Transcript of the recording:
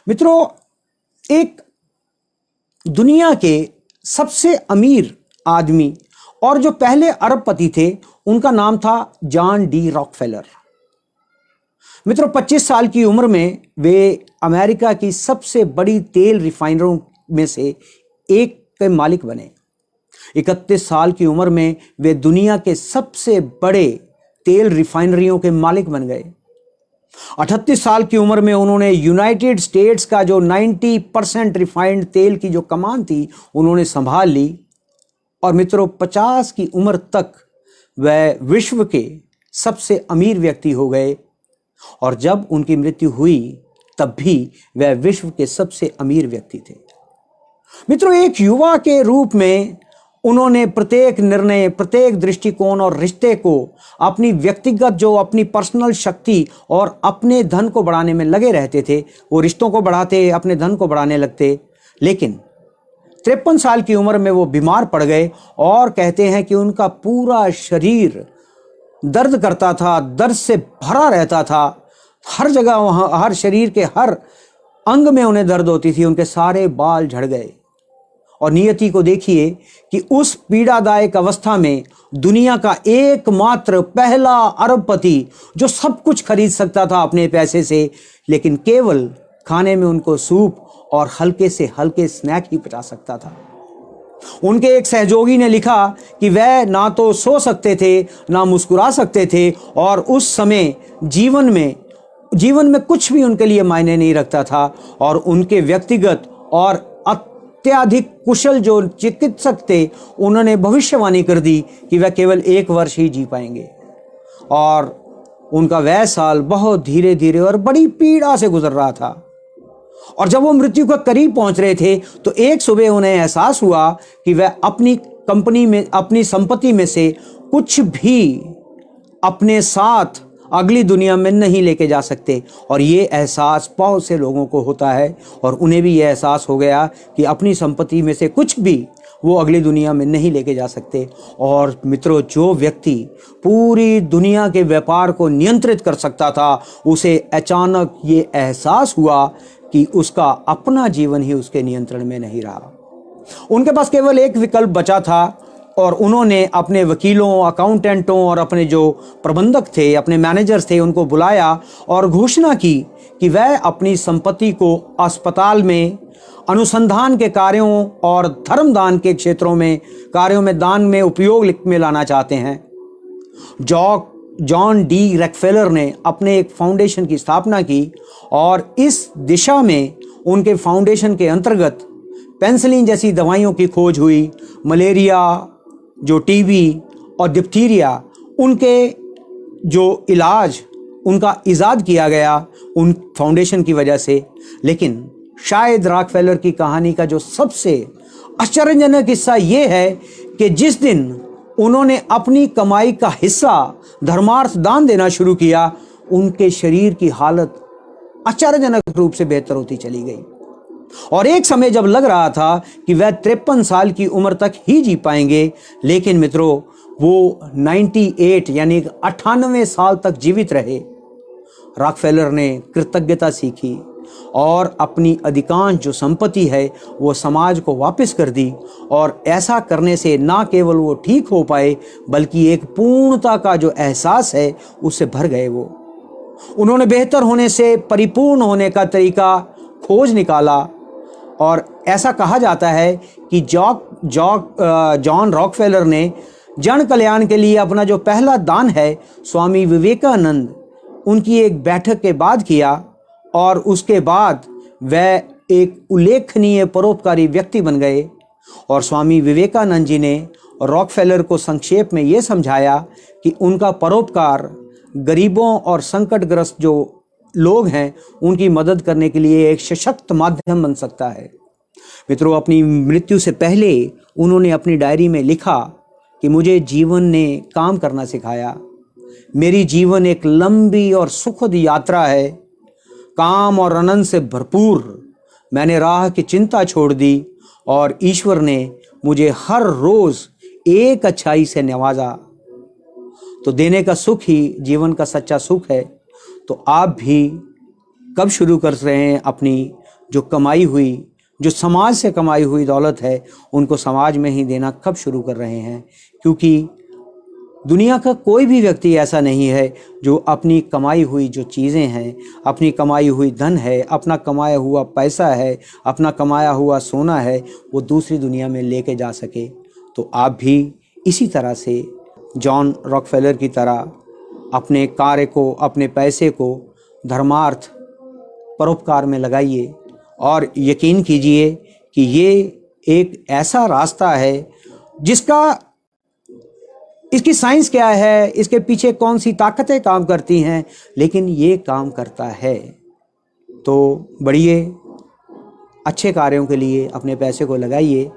मित्रों, एक दुनिया के सबसे अमीर आदमी और जो पहले अरबपति थे, उनका नाम था जॉन डी रॉकफेलर। मित्रों, 25 साल की उम्र में वे अमेरिका की सबसे बड़ी तेल रिफाइनरों में से एक के मालिक बने। 31 साल की उम्र में वे दुनिया के सबसे बड़े तेल रिफाइनरियों के मालिक बन गए। 38 साल की उम्र में उन्होंने यूनाइटेड स्टेट्स का जो 90% रिफाइंड तेल की जो कमान थी, उन्होंने संभाल ली। और मित्रों, 50 की उम्र तक वह विश्व के सबसे अमीर व्यक्ति हो गए। और जब उनकी मृत्यु हुई, तब भी वह विश्व के सबसे अमीर व्यक्ति थे। मित्रों, एक युवा के रूप में उन्होंने प्रत्येक निर्णय, प्रत्येक दृष्टिकोण और रिश्ते को अपनी व्यक्तिगत, जो अपनी पर्सनल शक्ति और अपने धन को बढ़ाने में लगे रहते थे। वो रिश्तों को बढ़ाते, अपने धन को बढ़ाने लगते। लेकिन 53 साल की उम्र में वो बीमार पड़ गए और कहते हैं कि उनका पूरा शरीर दर्द करता था, दर्द से भरा रहता था। हर जगह, वहाँ हर शरीर के हर अंग में उन्हें दर्द होती थी। उनके सारे बाल झड़ गए। और नियति को देखिए कि उस पीड़ादायक अवस्था में दुनिया का एकमात्र पहला अरबपति, जो सब कुछ खरीद सकता था अपने पैसे से, लेकिन केवल खाने में उनको सूप और हल्के से हल्के स्नैक ही पचा सकता था। उनके एक सहयोगी ने लिखा कि वह ना तो सो सकते थे, ना मुस्कुरा सकते थे, और उस समय जीवन में कुछ भी उनके लिए मायने नहीं रखता था। और उनके व्यक्तिगत और अत्यधिक कुशल जो चिकित्सक थे, उन्होंने भविष्यवाणी कर दी कि वह केवल 1 वर्ष ही जी पाएंगे। और उनका वह साल बहुत धीरे धीरे और बड़ी पीड़ा से गुजर रहा था। और जब वो मृत्यु के करीब पहुंच रहे थे, तो एक सुबह उन्हें एहसास हुआ कि वह अपनी कंपनी में, अपनी संपत्ति में से कुछ भी अपने साथ अगली दुनिया में नहीं लेके जा सकते। और ये एहसास बहुत से लोगों को होता है, और उन्हें भी ये एहसास हो गया कि अपनी संपत्ति में से कुछ भी वो अगली दुनिया में नहीं लेके जा सकते। और मित्रों, जो व्यक्ति पूरी दुनिया के व्यापार को नियंत्रित कर सकता था, उसे अचानक ये एहसास हुआ कि उसका अपना जीवन ही उसके नियंत्रण में नहीं रहा। उनके पास केवल एक विकल्प बचा था, और उन्होंने अपने वकीलों, अकाउंटेंटों और अपने जो प्रबंधक थे, अपने मैनेजर्स थे, उनको बुलाया और घोषणा की कि वह अपनी संपत्ति को अस्पताल में, अनुसंधान के कार्यों और धर्मदान के क्षेत्रों में, कार्यों में दान में उपयोग में लाना चाहते हैं। जॉन डी रॉकफेलर ने अपने एक फाउंडेशन की स्थापना की, और इस दिशा में उनके फाउंडेशन के अंतर्गत पेनिसिलिन जैसी दवाइयों की खोज हुई। मलेरिया, जो टीबी और डिप्थीरिया, उनके जो इलाज, उनका इजाद किया गया उन फाउंडेशन की वजह से। लेकिन शायद रॉकफेलर की कहानी का जो सबसे आश्चर्यजनक हिस्सा ये है कि जिस दिन उन्होंने अपनी कमाई का हिस्सा धर्मार्थ दान देना शुरू किया, उनके शरीर की हालत आश्चर्यजनक रूप से बेहतर होती चली गई। और एक समय जब लग रहा था कि वह 53 साल की उम्र तक ही जी पाएंगे, लेकिन मित्रों, वो 98 यानी 98 साल तक जीवित रहे। रॉकफेलर ने कृतज्ञता सीखी और अपनी अधिकांश जो संपत्ति है वो समाज को वापस कर दी। और ऐसा करने से ना केवल वो ठीक हो पाए, बल्कि एक पूर्णता का जो एहसास है उससे भर गए। उन्होंने बेहतर होने से परिपूर्ण होने का तरीका खोज निकाला। और ऐसा कहा जाता है कि जॉन रॉकफेलर ने जन कल्याण के लिए अपना जो पहला दान है, स्वामी विवेकानंद उनकी एक बैठक के बाद किया, और उसके बाद वह एक उल्लेखनीय परोपकारी व्यक्ति बन गए। और स्वामी विवेकानंद जी ने रॉकफेलर को संक्षेप में ये समझाया कि उनका परोपकार गरीबों और संकटग्रस्त जो लोग हैं, उनकी मदद करने के लिए एक सशक्त माध्यम बन सकता है। मित्रों, अपनी मृत्यु से पहले उन्होंने अपनी डायरी में लिखा कि मुझे जीवन ने काम करना सिखाया। मेरी जीवन एक लंबी और सुखद यात्रा है, काम और आनंद से भरपूर। मैंने राह की चिंता छोड़ दी और ईश्वर ने मुझे हर रोज एक अच्छाई से नवाजा। तो देने का सुख ही जीवन का सच्चा सुख है। तो आप भी कब शुरू कर रहे हैं अपनी जो कमाई हुई, जो समाज से कमाई हुई दौलत है, उनको समाज में ही देना कब शुरू कर रहे हैं? क्योंकि दुनिया का कोई भी व्यक्ति ऐसा नहीं है जो अपनी कमाई हुई जो चीज़ें हैं, अपनी कमाई हुई धन है, अपना कमाया हुआ पैसा है, अपना कमाया हुआ सोना है, वो दूसरी दुनिया में लेके जा सके। तो आप भी इसी तरह से जॉन रॉकफेलर की तरह अपने कार्य को, अपने पैसे को धर्मार्थ, परोपकार में लगाइए और यकीन कीजिए कि ये एक ऐसा रास्ता है जिसका, इसकी साइंस क्या है, इसके पीछे कौन सी ताकतें काम करती हैं, लेकिन ये काम करता है। तो बढ़िए, अच्छे कार्यों के लिए अपने पैसे को लगाइए।